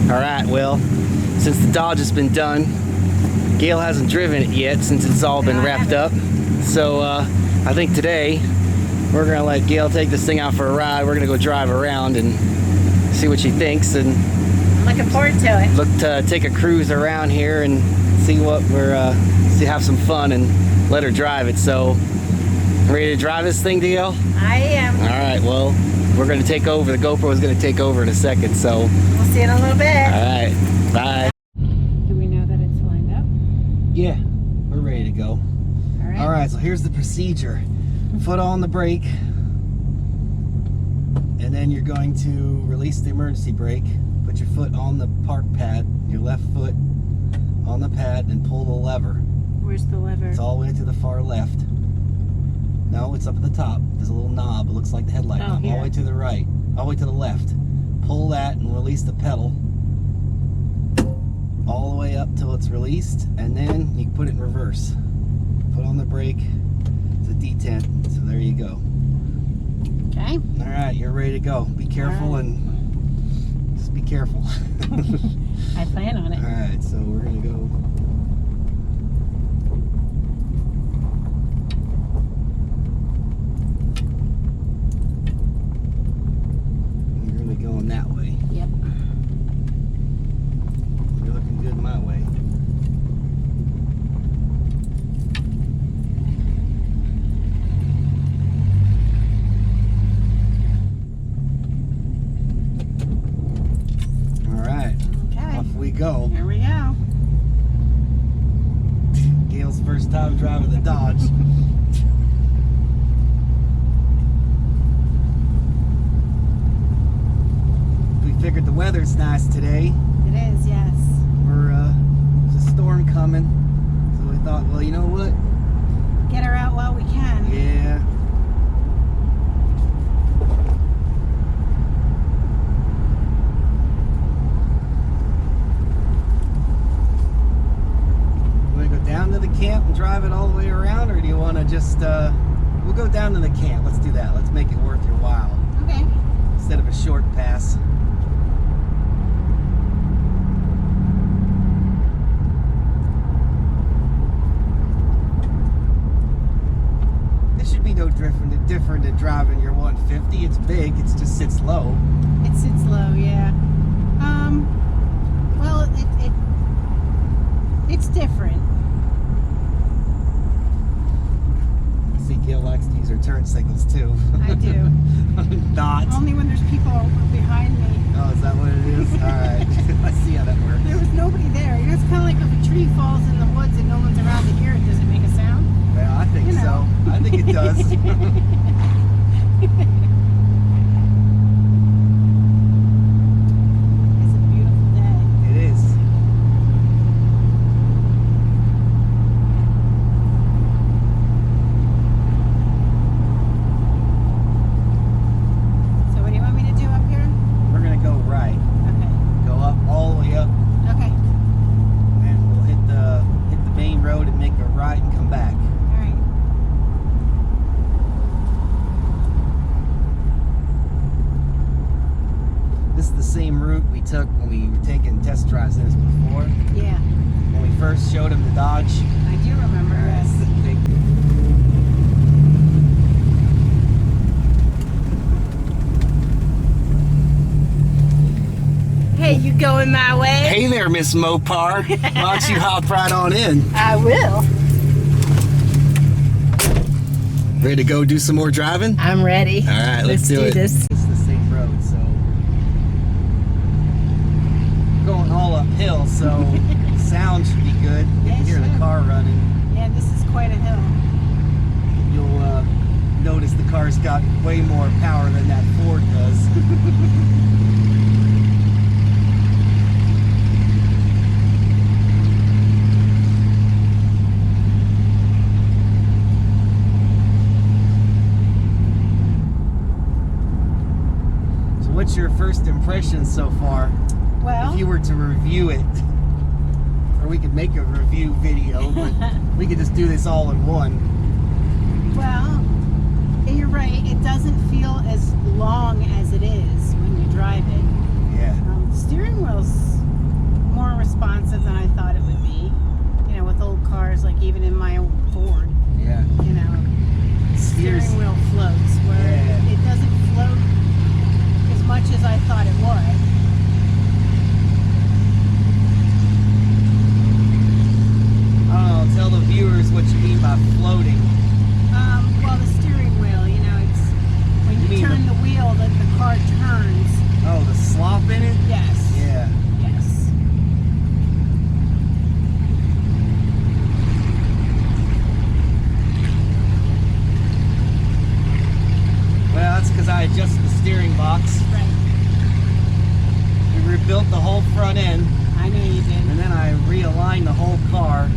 Alright, well, since the Dodge has been done, Gayle hasn't driven it yet since it's all been wrapped up. So I think today we're gonna let Gayle take this thing out for a ride. We're gonna go drive around and see what she thinks, and I'm looking forward to it. Look to take a cruise around here and see what we're have some fun and let her drive it. So, ready to drive this thing, Gayle? I am. All right. Well, we're gonna take over. The GoPro is gonna take over in a second. So we'll see you in a little bit. All right. Bye. Do we know that it's lined up? Yeah, we're ready to go. All right. All right. So here's the procedure: foot on the brake, and then you're going to release the emergency brake. Put your foot on the park pad, your left foot on the pad, and pull the lever. Where's the lever? It's all the way to the far left. No, it's up at the top. There's a little knob. It looks like the headlight knob. Here. All the way to the right. All the way to the left. Pull that and release the pedal. All the way up till it's released, and then you put it in reverse. Put on the brake. It's a detent. So there you go. Okay. All right, you're ready to go. Be careful and just be careful. I plan on it. All right, so we're gonna go. You're gonna be going that way. Yep. You're looking good my way. Go. Here we go. Gayle's first time driving the Dodge. We figured the weather's nice today. It is, yes. There's a storm coming, so we thought, well, you know what? Get her out while we can. Yeah. Down to the camp and drive it all the way around, or do you want to just we'll go down to the camp. Let's do that. Let's make it worth your while. Okay. Instead of a short pass. This should be no different than driving your 150. It's big. It just sits low. It sits low, yeah. Well, it's different. Gayle likes to use her turn signals too. I do. Not. Only when there's people behind me. Oh, is that what it is? Alright. Let's see how that works. There was nobody there. You know, it's kind of like if a tree falls in the woods and no one's around to hear it, does it make a sound? Well, I think so. I think it does. It's a beautiful day. It is. Same route we took when we were taking test drives in this before. Yeah. When we first showed him the Dodge. I do remember. That's the big. Hey, you going my way? Hey there, Miss Mopar. Why don't you hop right on in? I will. Ready to go do some more driving? I'm ready. All right, let's do it. This. It's the same road, so going all uphill, so sound should be good. You can hear the car running. Yeah, this is quite a hill. You'll notice the car's got way more power than that Ford does. So what's your first impression so far? Well, if you were to review it, or we could make a review video, but we could just do this all in one. Well, you're right. It doesn't feel as long as it is when you drive it. Yeah. The steering wheel's rebuilt the whole front end, I know you did. and then I realigned the whole car.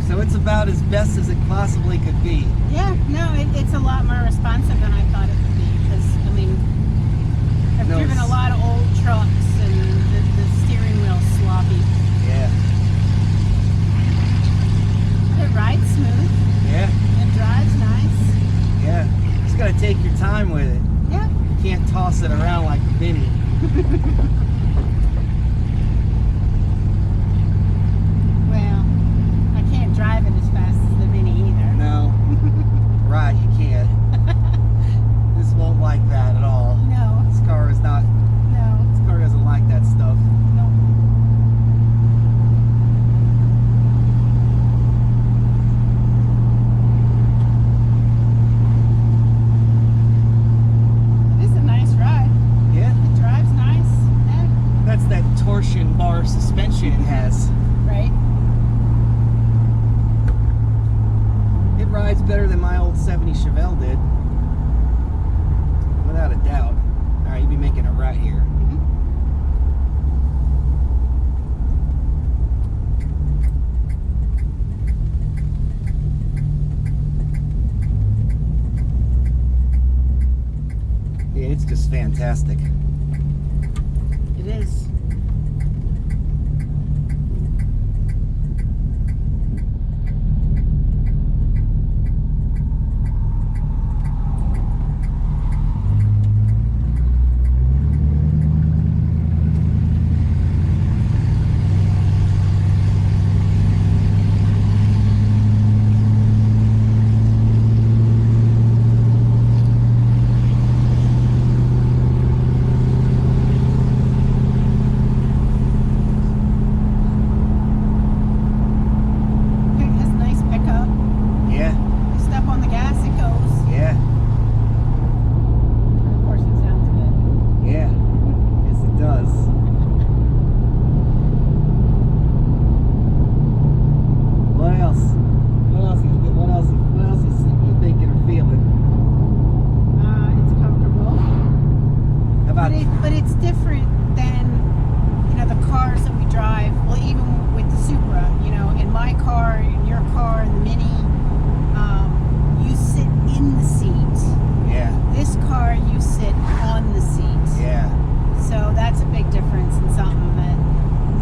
So it's about as best as it possibly could be. Yeah, no, it's a lot more responsive than I thought it would be. Because, I mean, I've driven a lot of old trucks and the steering wheel's sloppy. Yeah. It rides smooth. Yeah. It drives nice. Yeah. Just gotta take your time with it. Yeah. You can't toss it around like a Mini. Well, I can't drive it as fast as the Mini either. No. Right, you can't. This won't like that at all. No. This car is not, No. this car doesn't like that stuff. No. It is a nice ride. Yeah. It drives nice. Yeah. That's that torsion bar suspension it has. Right? It rides better than my old 70 Chevelle did. Without a doubt. Alright, you be making a right here. Yeah, it's just fantastic. It is. It has nice pickup. Yeah, You step on the gas, it goes. yeah, Of course, it sounds good. yeah. Yes, it does. What else? What else you thinking or feeling? It's comfortable. How about But it's different than, the cars that we drive. Well, even with the Supra, in my car, in your car, in the Mini, you sit in the seat. yeah, This car, you sit on the seat. yeah, So that's a big difference in something that,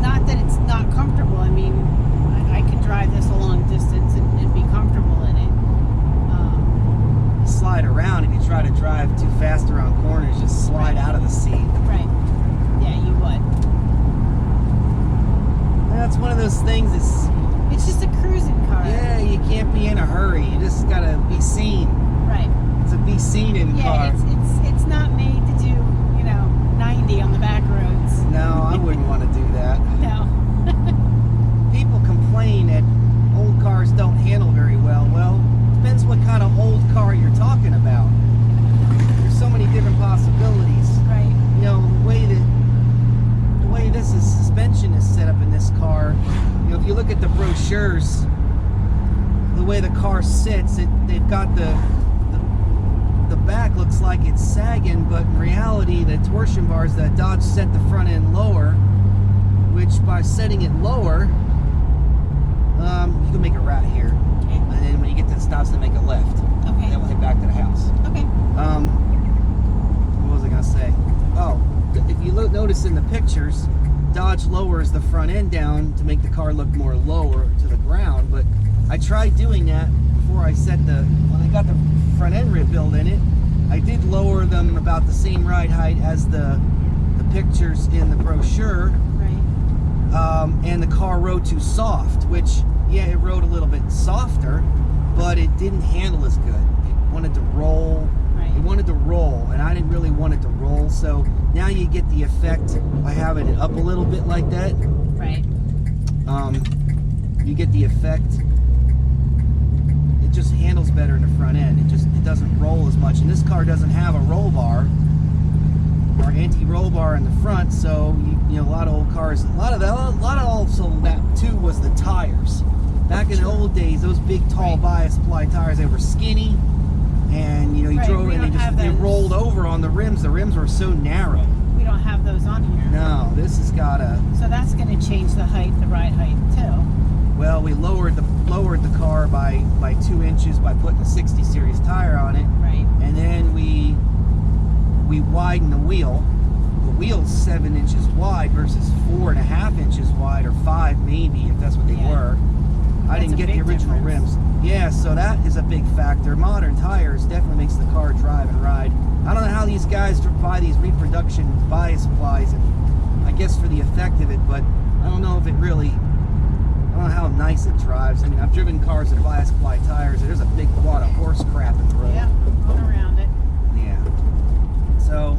not that it's not comfortable. I mean, I can drive this a long distance and be comfortable in it. you slide around if you try to drive too fast around corners, just slide out of the seat. Right. Yeah, you would. That's one of those things It's just a cruising car. yeah, you can't be in a hurry. You just gotta be seen. Right. It's a be seen in Yeah, car. it's not made to do, 90 on the back roads. No, I wouldn't want to do that. No. People complain that old cars don't handle very well. Well, depends what kind of old car you're talking about. There's so many different possibilities. Right. The way this suspension is set up in this car, if you look at the brochures, the way the car sits, they've got the back looks like it's sagging, but in reality, the torsion bars that Dodge set the front end lower, which by setting it lower, you can make a right here, Okay. and then when you get to the stops, then make a left. Okay. Then we'll head back to the house. Okay. What was I gonna say? Oh, if you notice in the pictures, Dodge lowers the front end down to make the car look more lower to the ground. But I tried doing that before when I got the front end rebuilt in it. I did lower them about the same ride height as the pictures in the brochure. Right. And the car rode too soft, which, yeah, it rode a little bit softer, but it didn't handle as good. It wanted to roll. Right. It wanted to roll, and I didn't really want it to roll. So now you get the effect by having it up a little bit like that. Right. You get the effect. It just handles better in the front end. It doesn't roll as much, and this car doesn't have a roll bar or anti-roll bar in the front. So a lot of old cars, a lot of also that too was the tires. Back in the old days, those big, tall bias ply tires, they were skinny. and you know, you Right, drove we and they don't just have they those. rolled over on the rims. The rims were so narrow. We don't have those on here. No, this has got a. So that's going to change the height, the ride height too. Well, we lowered the car by 2 inches by putting a 60 series tire on it, Right. and then we widened the wheel. The wheel's 7 inches wide versus 4.5 inches wide, or 5 maybe, if that's what they Yeah. were. I That's didn't a get the big original difference. rims. Yeah, so that is a big factor. Modern tires definitely makes the car drive and ride. I don't know how these guys buy these reproduction bias supplies, and I guess for the effect of it, but I don't know if it really, I don't know how nice it drives. I mean, I've driven cars with bias supply tires, and there's a big wad of horse crap in the road. Yeah, going around it. Yeah. So,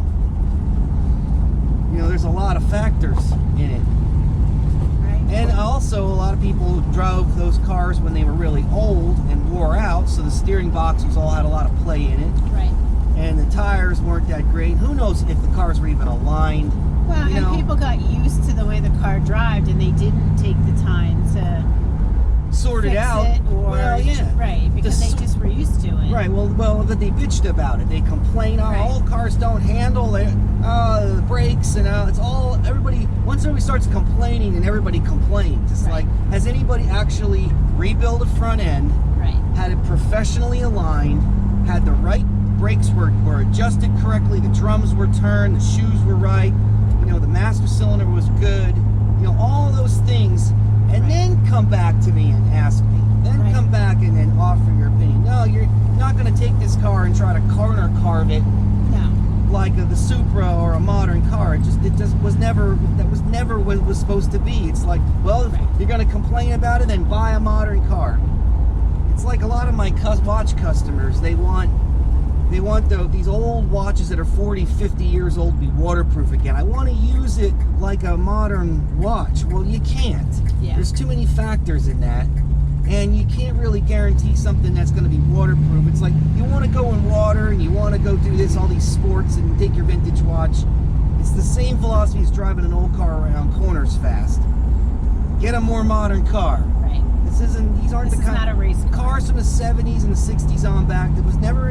you know, there's a lot of factors in it. Right. And also, a lot of people drove those cars when they were really old and wore out, so the steering boxes all had a lot of play in it. Right. And the tires weren't that great. Who knows if the cars were even aligned? Well, You and know. people got used to the way the car drove, and they didn't take the time to Sort it fix out. it, or Well, yeah. right, because Just- they just were used to it. Right. Well, but they bitched about it. They complain, "Oh, Right. all cars don't handle it. The brakes and it's all everybody." Once everybody starts complaining, and everybody complains. It's Right. like, has anybody actually rebuilt a front end? Right. Had it professionally aligned, had the right brakes were adjusted correctly, the drums were turned, the shoes were right, you know, the master cylinder was good, you know, all those things, and Right. then come back to me and ask me. Then Right. come back and then offer your opinion. No, you're not going to take this car and try to corner carve it No. like the Supra or a modern car. It just was never what it was supposed to be. It's like, well, if Right. you're going to complain about it, then buy a modern car. It's like a lot of my watch customers, they want these old watches that are 40, 50 years old to be waterproof again. I want to use it like a modern watch. Well, you can't. Yeah. There's too many factors in that. And you can't really guarantee something that's going to be waterproof. It's like, you want to go in water and you want to go do this, all these sports, and take your vintage watch. It's the same philosophy as driving an old car around corners fast. Get a more modern car. Right. These aren't This the is not a race car. cars from the 70s and the 60s on back. That was never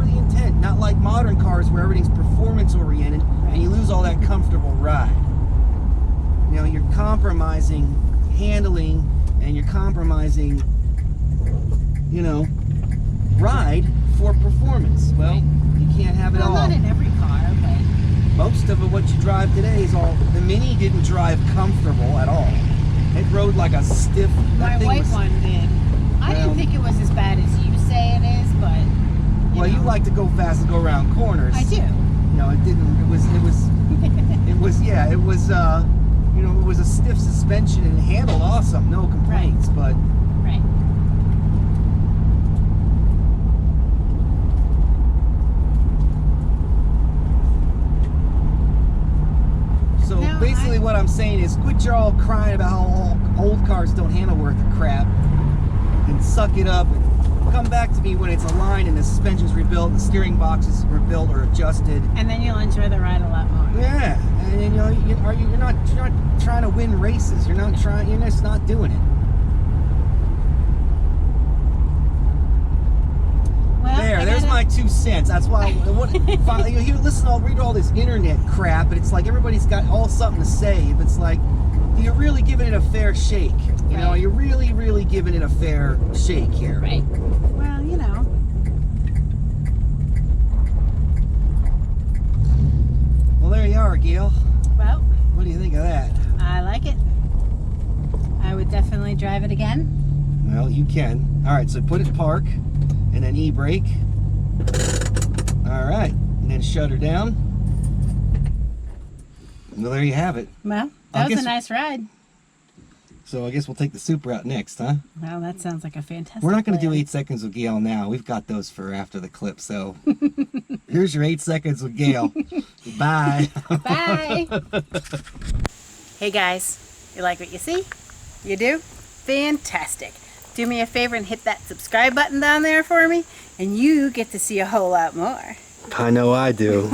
the intent. Not like modern cars where everything's performance oriented Right. and you lose all that comfortable ride. You know, you're compromising handling, and you're compromising, you know, ride for performance. Well, Right. you can't have it Well, all. not in every car, but Most of it, what you drive today is all. The Mini didn't drive comfortable at all. It rode like a stiff. my white one did. I Well- didn't think it was as bad as you say it is, but Well, you know, like to go fast and go around corners. I do. You know, it didn't. It was. Yeah. It was. You know, it was a stiff suspension and it handled awesome. No complaints. But Right. so No, basically, what I'm saying is, quit your all crying about how all old cars don't handle worth a crap, and suck it up and come back to me when it's aligned and the suspension's rebuilt, and the steering boxes are rebuilt or adjusted. And then you'll enjoy the ride a lot more. Yeah, and you know, you're not trying to win races. You're not trying. You're just not doing it. Well, There's my 2 cents. That's why you listen. I'll read all this internet crap, but it's like everybody's got all something to say. But it's like, you're really giving it a fair shake. You know, Right. you're really giving it a fair shake here. Right. Well, you know. Well, there you are, Gayle. Well, What do you think of that? I like it. I would definitely drive it again. Well, you can. All right, so put it in park, and then e-brake. All right, and then shut her down. Well, there you have it. Well, I that was guess- a nice ride. So I guess we'll take the Supra out next, huh? Well, that sounds like a fantastic We're not going to do plan. 8 seconds with Gayle now. We've got those for after the clip. So here's your 8 seconds with Gayle. Bye. Bye. Hey guys, you like what you see? You do? Fantastic. Do me a favor and hit that subscribe button down there for me, and you get to see a whole lot more. I know I do.